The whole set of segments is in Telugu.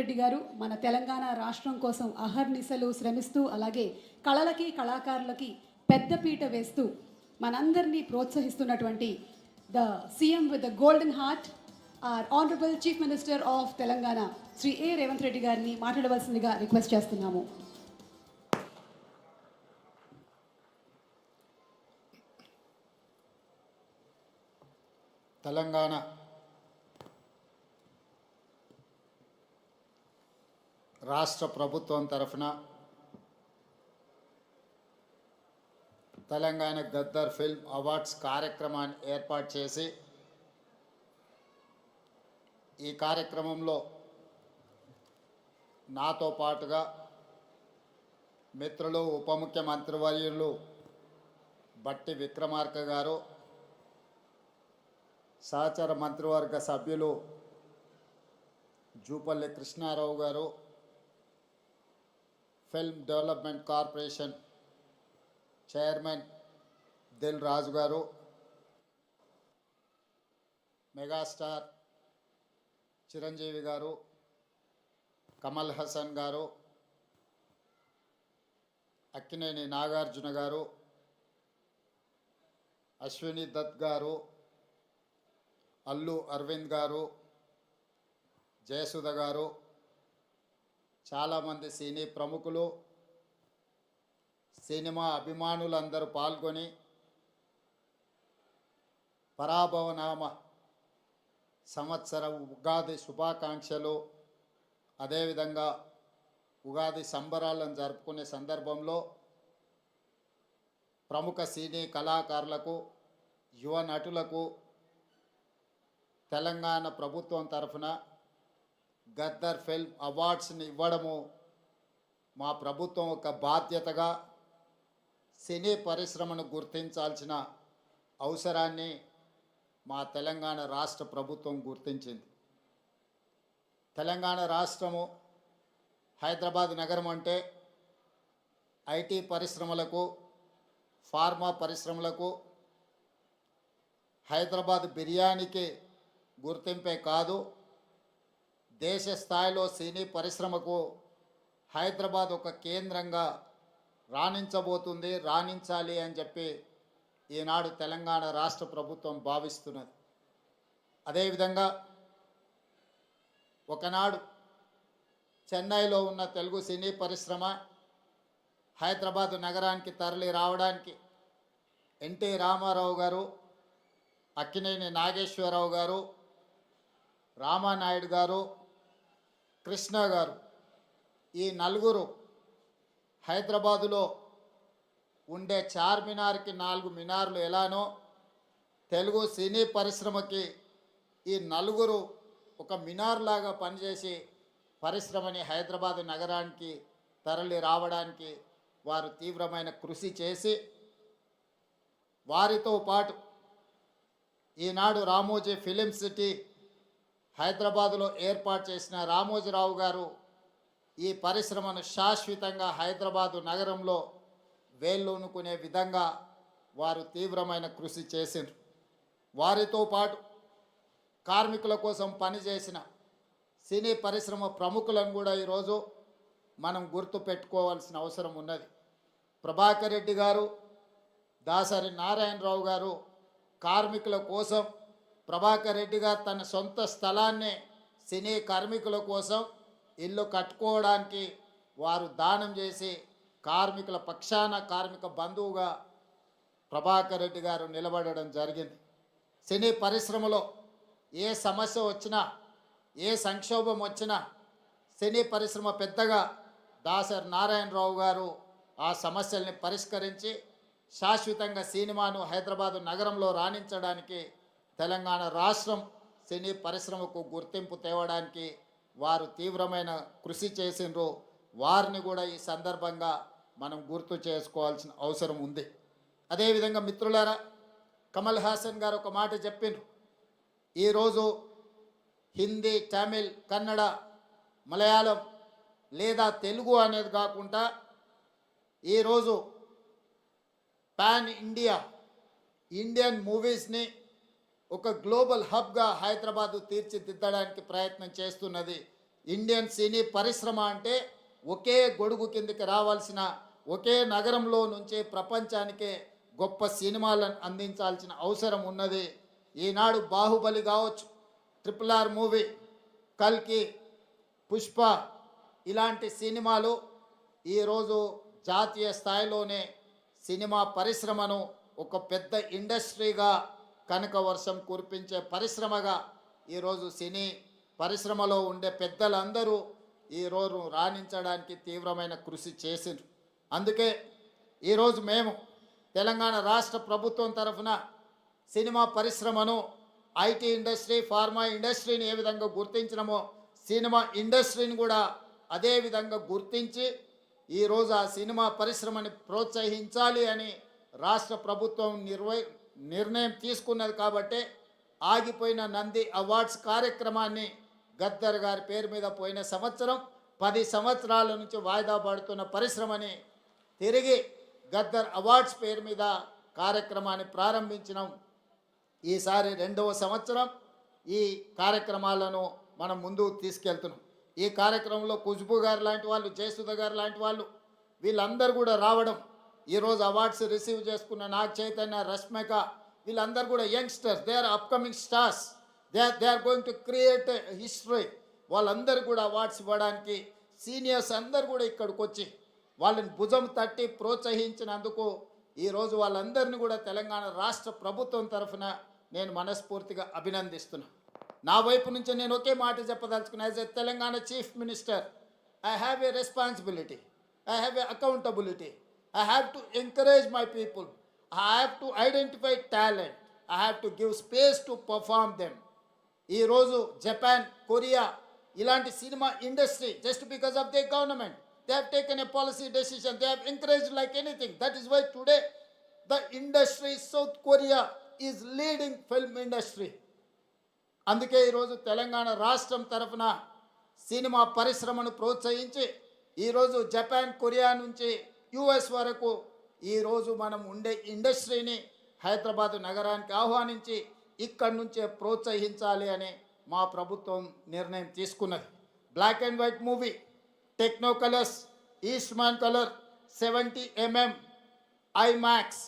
రెడ్డి గారు మన తెలంగాణ రాష్ట్రం కోసం అహర్నిశలు శ్రమిస్తూ అలాగే కళలకి కళాకారులకి పెద్దపీట వేస్తూ మనందరినీ ప్రోత్సహిస్తున్నటువంటి the CM with the golden heart our honourable chief minister of Telangana Shri A Revanth Reddy గారిని మాట్లాడవలసిందిగా రిక్వెస్ట్ చేస్తున్నాము. తెలంగాణ రాష్ట్ర ప్రభుత్వం తరఫున తెలంగాణ గద్దర్ ఫిల్మ్ అవార్డ్స్ కార్యక్రమాన్ని ఏర్పాటు చేసి ఈ కార్యక్రమంలో నాతో పాటుగా మిత్రులు ఉప ముఖ్యమంత్రివర్యులు బట్టి విక్రమార్క గారు, సహచర మంత్రివర్గ సభ్యులు Jupally Krishnarao garu, film development corporation chairman Dil Raju garu, megastar Chiranjeevi గారు, కమల్ హసన్ గారు, అక్కినేని నాగార్జున గారు, అశ్విని దత్ గారు, అల్లు అరవింద్ గారు, జయసుధ గారు, చాలామంది సినీ ప్రముఖులు, సినిమా అభిమానులందరూ పాల్గొని పరాభవనామ సంవత్సర ఉగాది శుభాకాంక్షలు, అదేవిధంగా ఉగాది సంబరాలను జరుపుకునే సందర్భంలో ప్రముఖ సినీ కళాకారులకు, యువ నటులకు తెలంగాణ ప్రభుత్వం తరఫున గద్దర్ ఫిల్మ్ అవార్డ్స్ని ఇవ్వడము మా ప్రభుత్వం ఒక బాధ్యతగా సినీ పరిశ్రమను గుర్తించాల్సిన అవసరాన్ని మా తెలంగాణ రాష్ట్ర ప్రభుత్వం గుర్తించింది. తెలంగాణ రాష్ట్రము హైదరాబాద్ నగరం అంటే ఐటీ పరిశ్రమలకు, ఫార్మా పరిశ్రమలకు, హైదరాబాద్ బిర్యానీకి గుర్తింపే కాదు, దేశ స్థాయిలో సినీ పరిశ్రమకు హైదరాబాద్ ఒక కేంద్రంగా రాణించబోతుంది, రాణించాలి అని చెప్పి ఈనాడు తెలంగాణ రాష్ట్ర ప్రభుత్వం భావిస్తున్నది. అదేవిధంగా ఒకనాడు చెన్నైలో ఉన్న తెలుగు సినీ పరిశ్రమ హైదరాబాదు నగరానికి తరలి రావడానికి ఎన్టీ రామారావు గారు, అక్కినేని నాగేశ్వరరావు గారు, రామానాయుడు గారు, కృష్ణ గారు, ఈ నలుగురు హైదరాబాదులో ఉండే చార్మినార్కి 4 మినార్లు ఎలానో తెలుగు సినీ పరిశ్రమకి ఈ నలుగురు ఒక మినార్ లాగా పనిచేసి పరిశ్రమని హైదరాబాదు నగరానికి తరలి రావడానికి వారు తీవ్రమైన కృషి చేసి, వారితో పాటు ఈనాడు రామోజీ ఫిలిం సిటీ హైదరాబాదులో ఏర్పాటు చేసిన రామోజీరావు గారు ఈ పరిశ్రమను శాశ్వతంగా హైదరాబాదు నగరంలో వేళ్ళూనుకునే విధంగా వారు తీవ్రమైన కృషి చేసిండ్రు. వారితో పాటు కార్మికుల కోసం పనిచేసిన సినీ పరిశ్రమ ప్రముఖులను కూడా ఈరోజు మనం గుర్తు పెట్టుకోవాల్సిన అవసరం ఉన్నది. ప్రభాకర్ రెడ్డి గారు, దాసరి నారాయణరావు గారు కార్మికుల కోసం, ప్రభాకర్ రెడ్డి గారు తన సొంత స్థలాన్ని సినీ కార్మికుల కోసం ఇల్లు కట్టుకోవడానికి వారు దానం చేసి కార్మికుల పక్షాన కార్మిక బంధువుగా ప్రభాకర్ రెడ్డి గారు నిలబడడం జరిగింది. సినీ పరిశ్రమలో ఏ సమస్య వచ్చినా, ఏ సంక్షోభం వచ్చినా సినీ పరిశ్రమ పెద్దగా దాసరి నారాయణరావు గారు ఆ సమస్యల్ని పరిష్కరించి శాశ్వతంగా సినిమాను హైదరాబాదు నగరంలో రాణించడానికి, తెలంగాణ రాష్ట్రం సినీ పరిశ్రమకు గుర్తింపు తేవడానికి వారు తీవ్రమైన కృషి చేసిండ్రు. వారిని కూడా ఈ సందర్భంగా మనం గుర్తు చేసుకోవాల్సిన అవసరం ఉంది. అదేవిధంగా మిత్రులారా, కమల్ హాసన్ గారు ఒక మాట చెప్పిండ్రు. ఈరోజు హిందీ, తమిళ్, కన్నడ, మలయాళం లేదా తెలుగు అనేది కాకుండా ఈరోజు పాన్ ఇండియన్ మూవీస్ని ఒక గ్లోబల్ హబ్గా హైదరాబాదు తీర్చిదిద్దడానికి ప్రయత్నం చేస్తున్నది ఇండియన్ సినీ పరిశ్రమ అంటే ఒకే గొడుగు కిందకి రావాల్సిన, ఒకే నగరంలో నుంచి ప్రపంచానికే గొప్ప సినిమాలను అందించాల్సిన అవసరం ఉన్నది. ఈనాడు బాహుబలి కావచ్చు, RRR మూవీ, కల్కి, పుష్ప ఇలాంటి సినిమాలు ఈరోజు జాతీయ స్థాయిలోనే సినిమా పరిశ్రమను ఒక పెద్ద ఇండస్ట్రీగా, కనక వర్షం కురిపించే పరిశ్రమగా ఈరోజు సినీ పరిశ్రమలో ఉండే పెద్దలందరూ ఈరోజు రాణించడానికి తీవ్రమైన కృషి చేసిండ్రు. అందుకే ఈరోజు మేము తెలంగాణ రాష్ట్ర ప్రభుత్వం తరఫున సినిమా పరిశ్రమను, ఐటీ ఇండస్ట్రీ, ఫార్మా ఇండస్ట్రీని ఏ విధంగా గుర్తించినామో సినిమా ఇండస్ట్రీని కూడా అదే విధంగా గుర్తించి ఈరోజు ఆ సినిమా పరిశ్రమని ప్రోత్సహించాలి అని రాష్ట్ర ప్రభుత్వం నిర్ణయం తీసుకున్నది. కాబట్టి ఆగిపోయిన నంది అవార్డ్స్ కార్యక్రమాన్ని గద్దర్ గారి పేరు మీద పోయిన సంవత్సరం 10 సంవత్సరాల నుంచి వాయిదా పడుతున్న పరిశ్రమని తిరిగి గద్దర్ అవార్డ్స్ పేరు మీద కార్యక్రమాన్ని ప్రారంభించినాం. ఈసారి 2వ సంవత్సరం ఈ కార్యక్రమాలను మనం ముందుకు తీసుకెళ్తున్నాం. ఈ కార్యక్రమంలో ఖుష్బూ గారు లాంటి వాళ్ళు, జయసుధ గారు లాంటి వాళ్ళు వీళ్ళందరూ కూడా రావడం, ఈరోజు అవార్డ్స్ రిసీవ్ చేసుకున్న నాగ్ చైతన్య, రష్మిక వీళ్ళందరూ కూడా youngsters, they are upcoming stars, they are going to create history. వాళ్ళందరూ కూడా అవార్డ్స్ ఇవ్వడానికి సీనియర్స్ అందరు కూడా ఇక్కడికి వచ్చి వాళ్ళని భుజం తట్టి ప్రోత్సహించినందుకు ఈరోజు వాళ్ళందరినీ కూడా తెలంగాణ రాష్ట్ర ప్రభుత్వం తరఫున నేను మనస్ఫూర్తిగా అభినందిస్తున్నాను. నా వైపు నుంచి నేను ఒకే మాట చెప్పదలుచుకున్నా. As a Telangana chief minister, I have a responsibility, I have a accountability, I have to encourage my people, I have to identify talent, I have to give space to perform them. ఈరోజు జపాన్, కొరియా ఇలాంటి cinema industry just because of they government, they have taken a policy decision, they have encouraged like anything. That is why today the industry, South Korea is leading film industry. అందుకే ఈరోజు తెలంగాణ రాష్ట్రం తరఫున సినిమా పరిశ్రమను ప్రోత్సహించి ఈరోజు జపాన్, కొరియా నుంచి US వరకు ఈరోజు మనం ఉండే ఇండస్ట్రీని హైదరాబాద్ నగరానికి ఆహ్వానించి ఇక్కడి నుంచే ప్రోత్సహించాలి అని మా ప్రభుత్వం నిర్ణయం తీసుకున్నది. Black and white movie, techno colours, eastman colour, 70mm, IMAX,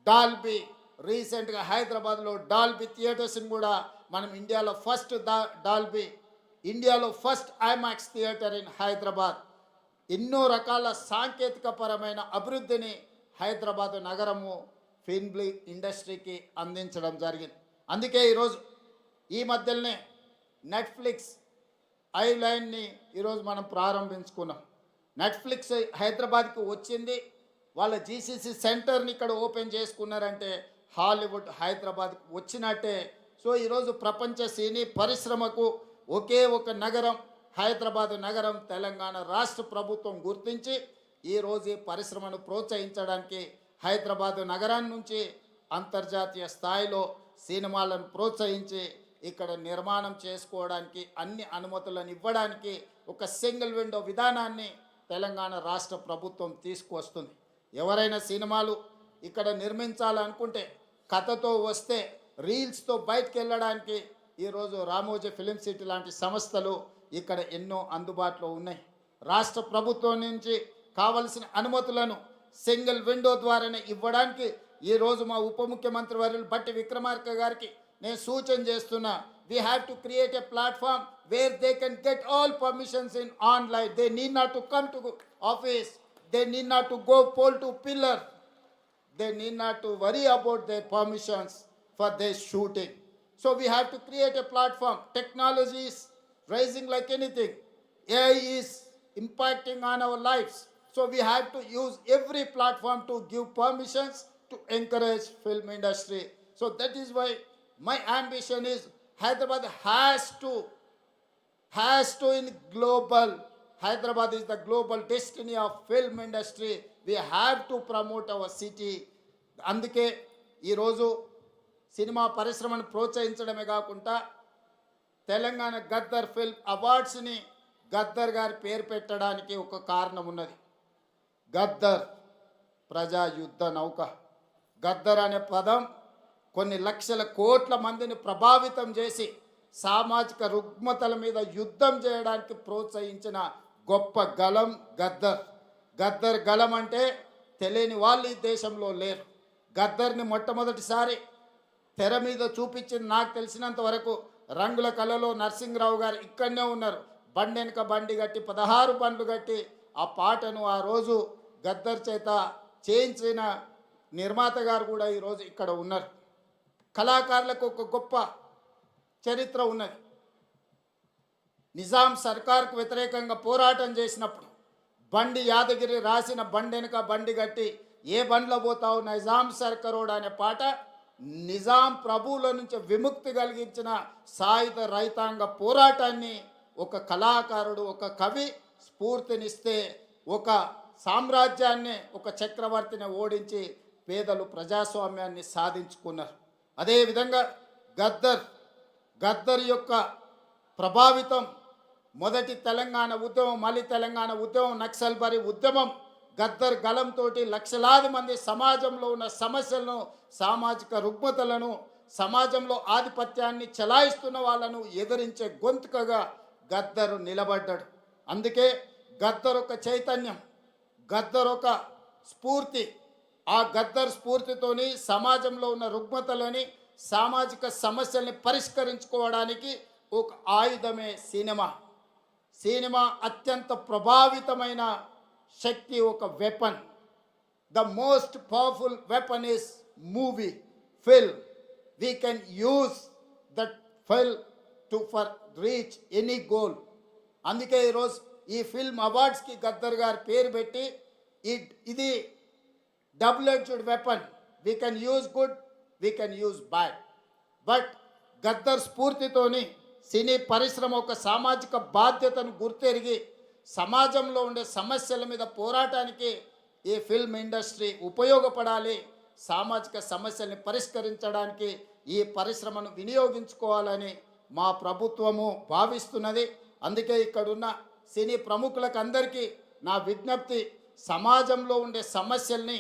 Dolby, రీసెంట్గా హైదరాబాద్లో డాల్బీ థియేటర్స్ని కూడా మనం ఇండియాలో first IMAX theatre in Hyderabad. ఎన్నో రకాల సాంకేతిక పరమైన అభివృద్ధిని హైదరాబాద్ నగరము ఫిల్మ్ ఇండస్ట్రీకి అందించడం జరిగింది. అందుకే ఈరోజు ఈ మధ్యలోనే నెట్ఫ్లిక్స్ ఐలైన్ని ఈరోజు మనం ప్రారంభించుకున్నాం. నెట్ఫ్లిక్స్ హైదరాబాద్కి వచ్చింది, వాళ్ళ GCC సెంటర్ని ఇక్కడ ఓపెన్ చేసుకున్నారంటే హాలీవుడ్ హైదరాబాద్కి వచ్చినట్టే. సో ఈరోజు ప్రపంచ సినీ పరిశ్రమకు ఒకే ఒక నగరం హైదరాబాద్ నగరం తెలంగాణ రాష్ట్ర ప్రభుత్వం గుర్తించి ఈరోజు ఈ పరిశ్రమను ప్రోత్సహించడానికి హైదరాబాద్ నగరాన్ని నుంచి అంతర్జాతీయ స్థాయిలో సినిమాలను ప్రోత్సహించి ఇక్కడ నిర్మాణం చేసుకోవడానికి అన్ని అనుమతులను ఇవ్వడానికి ఒక సింగిల్ విండో విధానాన్ని తెలంగాణ రాష్ట్ర ప్రభుత్వం తీసుకువస్తుంది. ఎవరైనా సినిమాలు ఇక్కడ నిర్మించాలనుకుంటే కథతో వస్తే రీల్స్తో బయటకు వెళ్ళడానికి ఈరోజు రామోజీ ఫిలిం సిటీ లాంటి సంస్థలు ఇక్కడ ఎన్నో అందుబాటులో ఉన్నాయి. రాష్ట్ర ప్రభుత్వం నుంచి కావలసిన అనుమతులను సింగిల్ విండో ద్వారానే ఇవ్వడానికి ఈరోజు మా ఉప ముఖ్యమంత్రి వర్యులు బట్టి విక్రమార్క గారికి నేను సూచన చేస్తున్నా. We have to create a platform where they can get all permissions in online. They need not to come to office. They need not to go pole to pillar. They need not to worry about their permissions for their shooting. So we have to create a platform. Technology is rising like anything. AI is impacting on our lives. So we have to use every platform to give permissions to encourage film industry. So that is why my ambition is Hyderabad has to in global. Hyderabad is the global destiny of film industry. We have to promote our city. అందుకే ఈరోజు సినిమా పరిశ్రమను ప్రోత్సహించడమే కాకుండా తెలంగాణ గద్దర్ ఫిల్మ్ అవార్డ్స్ని గద్దర్ గారి పేరు పెట్టడానికి ఒక కారణం ఉన్నది. గద్దర్ ప్రజా యుద్ధ నౌక. గద్దర్ అనే పదం కొన్ని లక్షల కోట్ల మందిని ప్రభావితం చేసి సామాజిక రుగ్మతల మీద యుద్ధం చేయడానికి ప్రోత్సహించిన గొప్ప గలం గద్దర్. గద్దర్ గలం అంటే తెలియని వాళ్ళు ఈ దేశంలో లేరు. గద్దర్ని మొట్టమొదటిసారి తెర మీద చూపించింది నాకు తెలిసినంత వరకు రంగుల కళలో నరసింహరావు గారు ఇక్కడనే ఉన్నారు. బండి వెనుక బండి కట్టి 16 బండ్లు కట్టి ఆ పాటను ఆ రోజు గద్దర్ చేత చేయించిన నిర్మాత గారు కూడా ఈరోజు ఇక్కడ ఉన్నారు. కళాకారులకు ఒక గొప్ప చరిత్ర ఉన్నది. నిజాం సర్కార్కు వ్యతిరేకంగా పోరాటం చేసినప్పుడు బండి యాదగిరి రాసిన బండి వెనుక బండి కట్టి ఏ బండ్లో పోతావు నిజాం సర్కారోడు అనే పాట నిజాం ప్రభువుల నుంచి విముక్తి కలిగించిన సాయుధ రైతాంగ పోరాటాన్ని ఒక కళాకారుడు ఒక కవి స్ఫూర్తినిస్తే ఒక సామ్రాజ్యాన్ని ఒక చక్రవర్తిని ఓడించి పేదలు ప్రజాస్వామ్యాన్ని సాధించుకున్నారు. అదేవిధంగా గద్దర్ యొక్క ప్రభావితం మొదటి తెలంగాణ ఉద్యమం, మళ్ళీ తెలంగాణ ఉద్యమం, నక్సల్బరీ ఉద్యమం, గద్దర్ గలంతో లక్షలాది మంది సమాజంలో ఉన్న సమస్యలను, సామాజిక రుగ్మతలను, సమాజంలో ఆధిపత్యాన్ని చెలాయిస్తున్న వాళ్ళను ఎదిరించే గొంతుకగా గద్దరు నిలబడ్డాడు. అందుకే గద్దర్ ఒక చైతన్యం, గద్దర్ ఒక స్ఫూర్తి. ఆ గద్దర్ స్ఫూర్తితోని సమాజంలో ఉన్న రుగ్మతలని, సామాజిక సమస్యల్ని పరిష్కరించుకోవడానికి ఒక ఆయుధమే సినిమా. సినిమా అత్యంత ప్రభావితమైన శక్తి, ఒక weapon. The most powerful weapon is movie, film. We can use that film to for reach any goal. అందుకే ఈరోజు ఈ ఫిల్మ్ అవార్డ్స్కి గద్దర్ గారు పేరు పెట్టి ఇది double edged weapon. We can use good, we can use bad. But Gaddar స్ఫూర్తితోని సినీ పరిశ్రమ ఒక సామాజిక బాధ్యతను గుర్తెరిగి సమాజంలో ఉండే సమస్యల మీద పోరాటానికి ఈ ఫిల్మ్ ఇండస్ట్రీ ఉపయోగపడాలి. సామాజిక సమస్యల్ని పరిష్కరించడానికి ఈ పరిశ్రమను వినియోగించుకోవాలని మా ప్రభుత్వము భావిస్తున్నది. అందుకే ఇక్కడున్న సినీ ప్రముఖులకు అందరికీ నా విజ్ఞప్తి, సమాజంలో ఉండే సమస్యల్ని,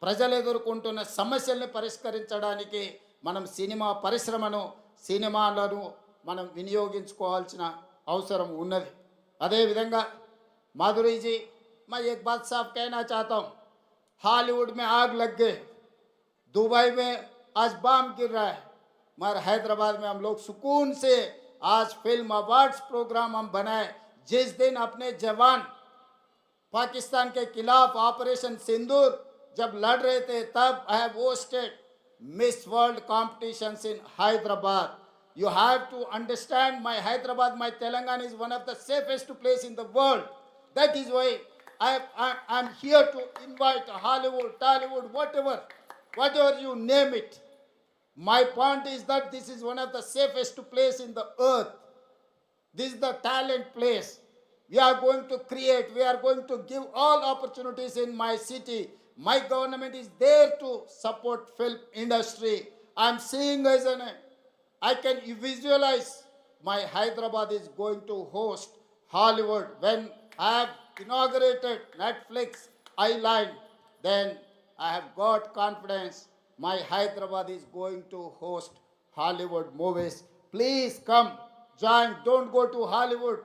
ప్రజలు ఎదుర్కొంటున్న సమస్యల్ని పరిష్కరించడానికి మనం సినిమా పరిశ్రమను, సినిమాలను మనం వినియోగించుకోవాల్సిన అవసరం ఉన్నది. అదేవిధంగా माधुरी जी, मैं एक बात साफ कहना चाहता हूँ, हॉलीवुड में आग लग गए, दुबई में आज बम गिर रहा है, मगर हैदराबाद में हम लोग सुकून से आज फिल्म अवार्ड्स प्रोग्राम हम बनाए. जिस दिन अपने जवान पाकिस्तान के खिलाफ ऑपरेशन सिंदूर जब लड़ रहे थे, तब I have hosted miss world competitions in Hyderabad. You have to understand, my Hyderabad, my Telangana is one of the safest place in the world. That is why I'm here to invite Hollywood, Tollywood, whatever you name it. My point is that this is one of the safest place in the earth. This is the talent place. We are going to create, we are going to give all opportunities in my city. My government is there to support film industry. I'm seeing as I can visualize my Hyderabad is going to host Hollywood. When I have inaugurated Netflix Island, then I have got confidence my Hyderabad is going to host Hollywood movies. Please come, join. Don't go to Hollywood.